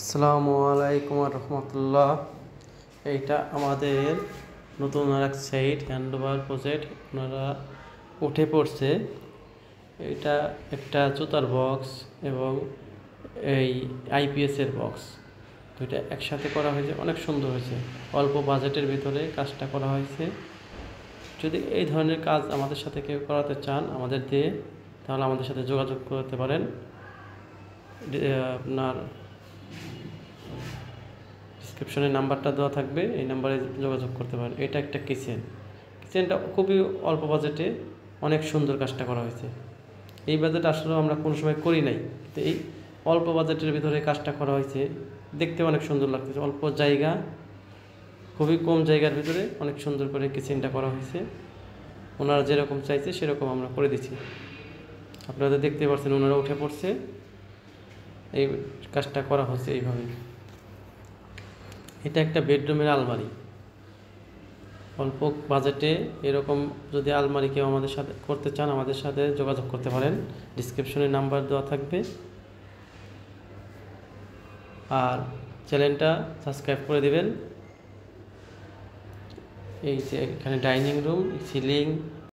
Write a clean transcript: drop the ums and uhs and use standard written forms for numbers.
আসসালামু আলাইকুম রহমতুল্লাহ। এইটা আমাদের নতুন আর এক সাইট হ্যান্ডওভার প্রজেক্ট আপনারা উঠে পড়ছে। এটা একটা জুতার বক্স এবং এই আইপিএসের বক্স, দুইটা একসাথে করা হয়েছে, অনেক সুন্দর হয়েছে। অল্প বাজেটের ভিতরে কাজটা করা হয়েছে। যদি এই ধরনের কাজ আমাদের সাথে কেউ করাতে চান আমাদের দিয়ে, তাহলে আমাদের সাথে যোগাযোগ করতে পারেন। আপনার ডিসক্রিপশনে নাম্বারটা দেওয়া থাকবে, এই নাম্বারে যোগাযোগ করতে পারেন। এটা একটা কিচেনটা খুবই অল্প বাজেটে অনেক সুন্দর কাজটা করা হয়েছে। এই বাজেট আসলে আমরা কোনো সময় করি নাই, তো এই অল্প বাজেটের ভিতরে কাজটা করা হয়েছে, দেখতে অনেক সুন্দর লাগতেছে। অল্প জায়গা, খুবই কম জায়গার ভিতরে অনেক সুন্দর করে কিচেনটা করা হয়েছে। ওনারা যেরকম চাইছে সেরকম আমরা করে দিচ্ছি। আপনারা দেখতে পাচ্ছেন ওনারা উঠে পড়ছে, এই কাজটা করা হচ্ছে এইভাবে। এটা একটা বেডরুমের আলমারি। অল্প বাজেটে এরকম যদি আলমারি কেউ আমাদের সাথে করতে চান, আমাদের সাথে যোগাযোগ করতে পারেন। ডিসক্রিপশনে নাম্বার দেওয়া থাকবে। আর চ্যানেলটা সাবস্ক্রাইব করে দেবেন। এই যে এখানে ডাইনিং রুম, সিলিং,